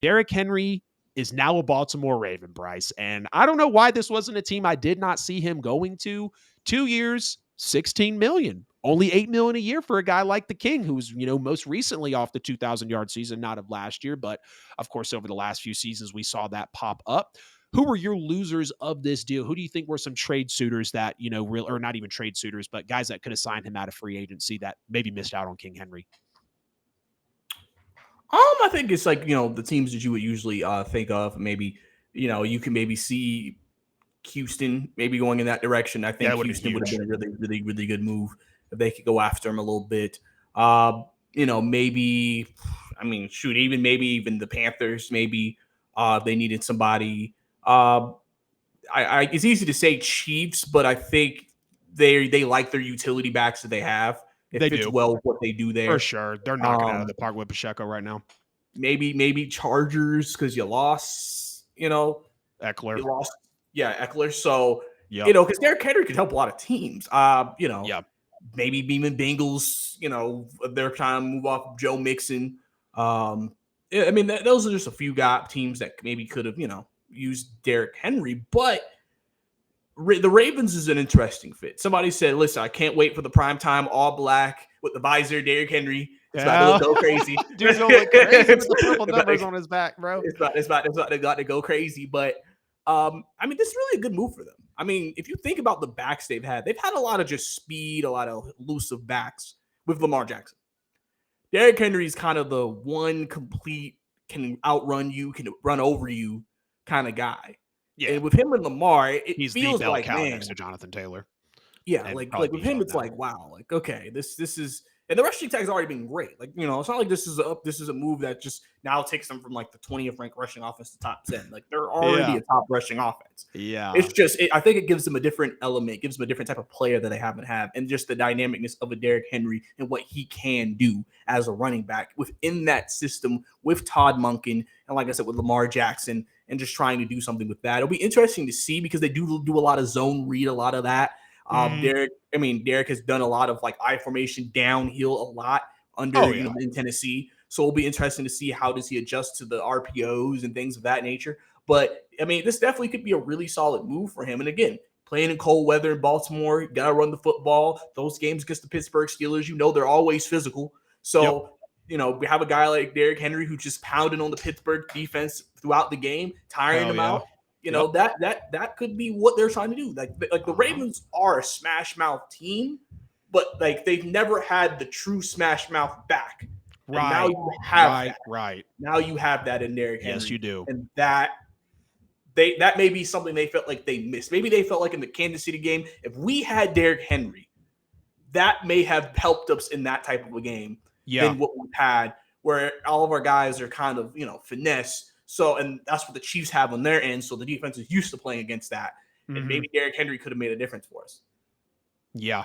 Derrick Henry is now a Baltimore Raven, Bryce. And I don't know why this wasn't a team I did not see him going to. 2 years, 16 million. Only 8 million a year for a guy like the King, who's, most recently off the 2,000-yard season, not of last year, but of course, over the last few seasons, we saw that pop up. Who were your losers of this deal? Who do you think were some trade suitors that, real or not even trade suitors, but guys that could have signed him out of free agency that maybe missed out on King Henry? I think it's like, the teams that you would usually think of. Maybe, you can maybe see Houston maybe going in that direction. I think Houston would have been a really, really, really good move if they could go after him a little bit. Maybe, even the Panthers, maybe they needed somebody. It's easy to say Chiefs, but I think they like their utility backs that they have. It fits well with what they do there. For sure. They're knocking out of the park with Pacheco right now. Maybe Chargers because you lost, Eckler. You lost, Eckler. So, because Derrick Henry could help a lot of teams. Maybe even Bengals, they're trying to move off Joe Mixon. Those are just a few teams that maybe could have, used Derrick Henry, but the Ravens is an interesting fit. Somebody said, listen, I can't wait for the primetime all black with the visor, Derrick Henry. It's about to go crazy. Dude's going to look crazy with the purple numbers on his back, bro. It's about to go crazy. But, this is really a good move for them. If you think about the backs they've had a lot of just speed, a lot of elusive backs with Lamar Jackson. Derrick Henry is kind of the one complete, can outrun you, can run over you kind of guy. Yeah. And with him and Lamar, it feels like, man, next to Jonathan Taylor. Yeah, like with him, it's like, wow, like, okay, this is, and the rushing tag's already been great. Like, it's not like this is a move that just now takes them from like the 20th ranked rushing offense to top 10. Like, they're already a top rushing offense. Yeah. It's just, I think it gives them a different element, gives them a different type of player that they haven't had, and just the dynamicness of a Derrick Henry and what he can do as a running back within that system with Todd Monken, and like I said, with Lamar Jackson, and just trying to do something with that. It'll be interesting to see because they do a lot of zone read, a lot of that. Derrick has done a lot of like I formation downhill a lot under in Tennessee. So it'll be interesting to see how does he adjust to the RPOs and things of that nature. But this definitely could be a really solid move for him. And again, playing in cold weather in Baltimore, you gotta run the football. Those games against the Pittsburgh Steelers, they're always physical. So we have a guy like Derrick Henry who just pounded on the Pittsburgh defense throughout the game, tiring them out. That could be what they're trying to do. Like the Ravens are a smash mouth team, but like they've never had the true smash mouth back. Right. And now you have that. Right. Now you have that in Derrick Henry. Yes, you do. And that may be something they felt like they missed. Maybe they felt like in the Kansas City game, if we had Derrick Henry, that may have helped us in that type of a game than what we've had, where all of our guys are kind of, finesse. So, and that's what the Chiefs have on their end. So the defense is used to playing against that. And maybe Derrick Henry could have made a difference for us. Yeah.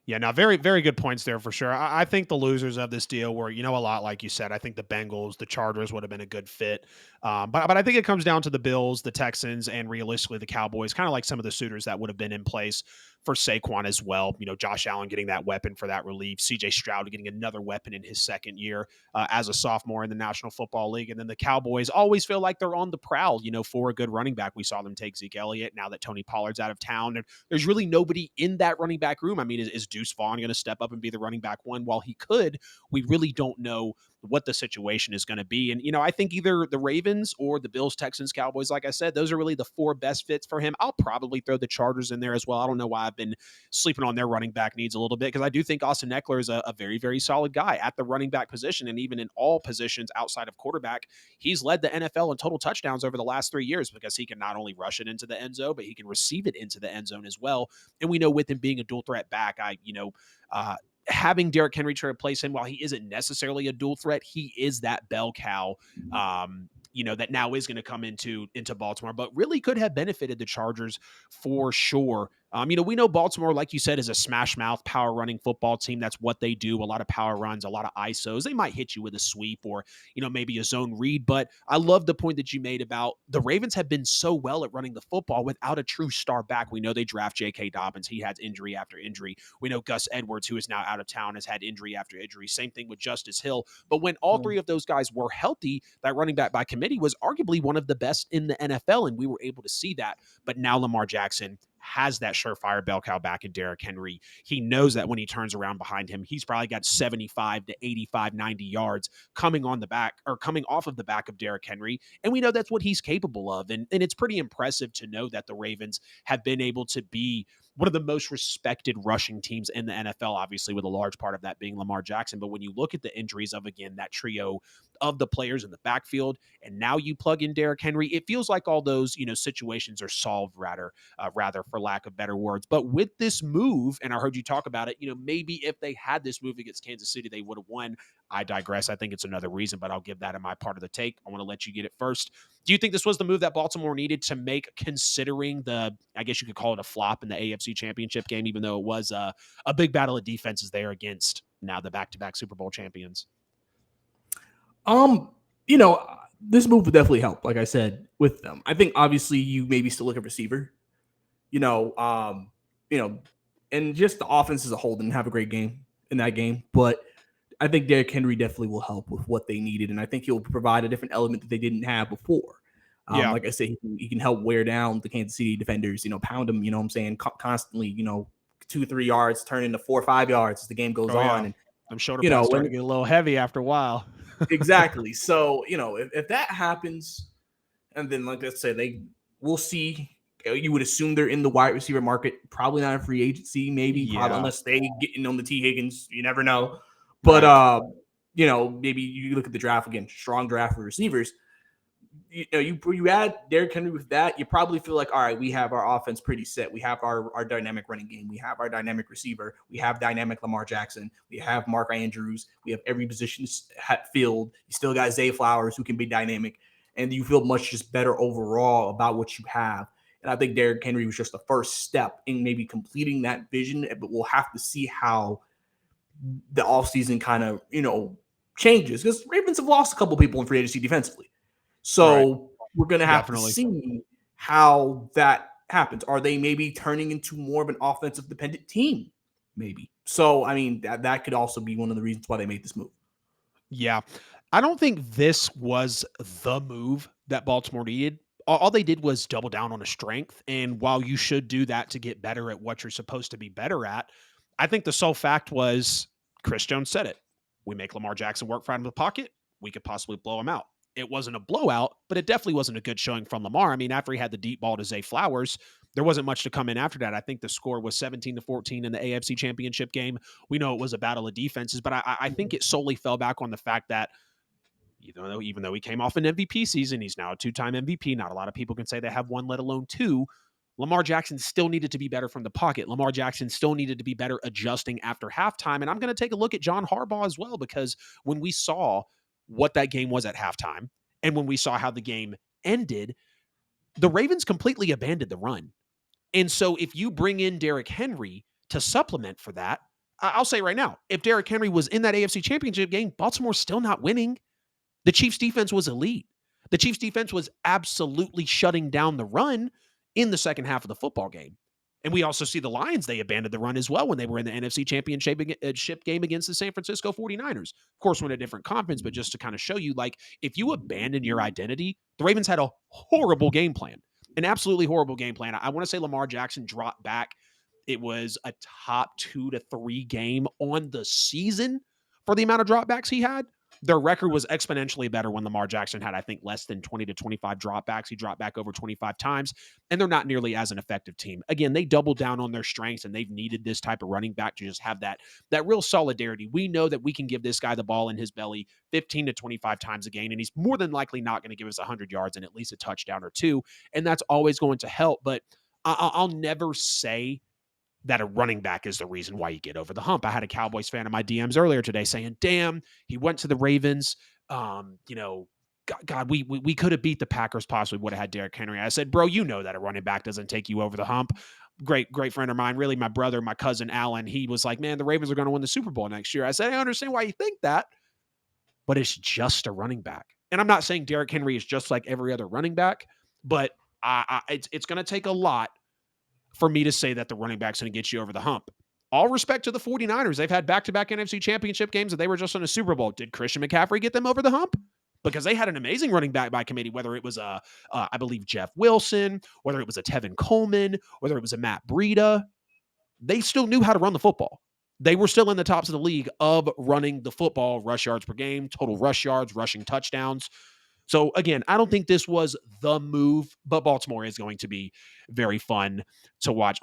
Yeah, now very, very good points there for sure. I think the losers of this deal were, a lot like you said. I think the Bengals, the Chargers would have been a good fit. But I think it comes down to the Bills, the Texans, and realistically the Cowboys, kind of like some of the suitors that would have been in place for Saquon as well. Josh Allen getting that weapon for that relief. CJ Stroud getting another weapon in his second year as a sophomore in the National Football League. And then the Cowboys always feel like they're on the prowl, for a good running back. We saw them take Zeke Elliott now that Tony Pollard's out of town. And there's really nobody in that running back room. Is Deuce Vaughn going to step up and be the running back one? While he could, we really don't know what the situation is going to be. And, I think either the Ravens or the Bills, Texans, Cowboys, like I said, those are really the four best fits for him. I'll probably throw the Chargers in there as well. I don't know why I've been sleeping on their running back needs a little bit, because I do think Austin Eckler is a very, very solid guy at the running back position. And even in all positions outside of quarterback, he's led the NFL in total touchdowns over the last 3 years because he can not only rush it into the end zone, but he can receive it into the end zone as well. And we know with him being a dual threat back, having Derrick Henry to replace him, while he isn't necessarily a dual threat, he is that bell cow, that now is going to come into Baltimore, but really could have benefited the Chargers for sure We know Baltimore, like you said, is a smash mouth power running football team. That's what they do. A lot of power runs, a lot of ISOs. They might hit you with a sweep or, maybe a zone read. But I love the point that you made about the Ravens have been so well at running the football without a true star back. We know they draft J.K. Dobbins. He has injury after injury. We know Gus Edwards, who is now out of town, has had injury after injury. Same thing with Justice Hill. But when all three of those guys were healthy, that running back by committee was arguably one of the best in the NFL. And we were able to see that. But now Lamar Jackson has that surefire bell cow back in Derrick Henry. He knows that when he turns around behind him, he's probably got 75 to 85, 90 yards coming on the back or coming off of the back of Derrick Henry. And we know that's what he's capable of. And it's pretty impressive to know that the Ravens have been able to be one of the most respected rushing teams in the NFL, obviously, with a large part of that being Lamar Jackson. But when you look at the injuries of, again, that trio of the players in the backfield, and now you plug in Derrick Henry, it feels like all those, situations are solved rather for lack of better words. But with this move, and I heard you talk about it, maybe if they had this move against Kansas City, they would have won. I digress. I think it's another reason, but I'll give that in my part of the take. I want to let you get it first. Do you think this was the move that Baltimore needed to make, considering I guess you could call it a flop in the AFC Championship game, even though it was a big battle of defenses there against now the back-to-back Super Bowl champions? Um, you know, this move would definitely help, like I said, with them. I think obviously you maybe still look at receiver, you know, um, you know, and just the offense as a whole didn't have a great game in that game. But I think Derrick Henry definitely will help with what they needed. And I think he'll provide a different element that they didn't have before. Yeah. Like I said, he can help wear down the Kansas City defenders, pound them, what I'm saying, constantly, 2, 3 yards, turn into 4 or 5 yards as the game goes Oh, on. yeah. And, Them shoulder pads start when to get a little heavy after a while. exactly. So, if that happens, and then like let's say we'll see. You would assume they're in the wide receiver market, probably not a free agency, maybe, probably Yeah. unless they get in on the T. Higgins. You never know. But Right. maybe you look at the draft again, strong draft for receivers. You add Derrick Henry with that, you probably feel like, all right, we have our offense pretty set. We have our dynamic running game. We have our dynamic receiver. We have dynamic Lamar Jackson. We have Mark Andrews. We have every position filled. You still got Zay Flowers who can be dynamic, and you feel much just better overall about what you have. And I think Derrick Henry was just the first step in maybe completing that vision, but we'll have to see how the offseason kind of, changes, because Ravens have lost a couple people in free agency defensively. Right. So we're going to have to Definitely. see how that happens. Are they maybe turning into more of an offensive dependent team? Maybe. So, I mean, that could also be one of the reasons why they made this move. Yeah. I don't think this was the move that Baltimore needed. All they did was double down on a strength. And while you should do that to get better at what you're supposed to be better at, I think the sole fact was Chris Jones said it. We make Lamar Jackson work for out of the pocket. We could possibly blow him out. It wasn't a blowout, but it definitely wasn't a good showing from Lamar. I mean, after he had the deep ball to Zay Flowers, there wasn't much to come in after that. I think the score was 17-14 in the AFC Championship game. We know it was a battle of defenses, but I think it solely fell back on the fact that even though he came off an MVP season, he's now a two-time MVP. Not a lot of people can say they have one, let alone two. Lamar Jackson still needed to be better from the pocket. Lamar Jackson still needed to be better adjusting after halftime. And I'm going to take a look at John Harbaugh as well, because when we saw what that game was at halftime and when we saw how the game ended, the Ravens completely abandoned the run. And so if you bring in Derrick Henry to supplement for that, I'll say right now, if Derrick Henry was in that AFC Championship game, Baltimore's still not winning. The Chiefs defense was elite. The Chiefs defense was absolutely shutting down the run in the second half of the football game. And we also see the Lions, they abandoned the run as well when they were in the NFC Championship game against the San Francisco 49ers. Of course, we're in a different conference, but just to kind of show you, like, if you abandon your identity, the Ravens had a horrible game plan, an absolutely horrible game plan. I want to say Lamar Jackson dropped back. It was a top 2 to 3 game on the season for the amount of dropbacks he had. Their record was exponentially better when Lamar Jackson had, I think, less than 20 to 25 dropbacks. He dropped back over 25 times, and they're not nearly as an effective team. Again, they doubled down on their strengths, and they've needed this type of running back to just have that real solidarity. We know that we can give this guy the ball in his belly 15 to 25 times a game, and he's more than likely not going to give us 100 yards and at least a touchdown or two, and that's always going to help. But I'll never say that a running back is the reason why you get over the hump. I had a Cowboys fan in my DMs earlier today saying, damn, he went to the Ravens. God, we could have beat the Packers, possibly would have had Derrick Henry. I said, bro, you know that a running back doesn't take you over the hump. great friend of mine, really my brother, my cousin Alan, he was like, "Man, the Ravens are going to win the Super Bowl next year." I said, "I understand why you think that, but it's just a running back." And I'm not saying Derrick Henry is just like every other running back, but it's going to take a lot for me to say that the running back's going to get you over the hump. All respect to the 49ers. They've had back-to-back NFC championship games and they were just in a Super Bowl. Did Christian McCaffrey get them over the hump? Because they had an amazing running back by committee, whether it was I believe Jeff Wilson, whether it was a Tevin Coleman, whether it was a Matt Breida, they still knew how to run the football. They were still in the tops of the league of running the football, rush yards per game, total rush yards, rushing touchdowns. So again, I don't think this was the move, but Baltimore is going to be very fun to watch.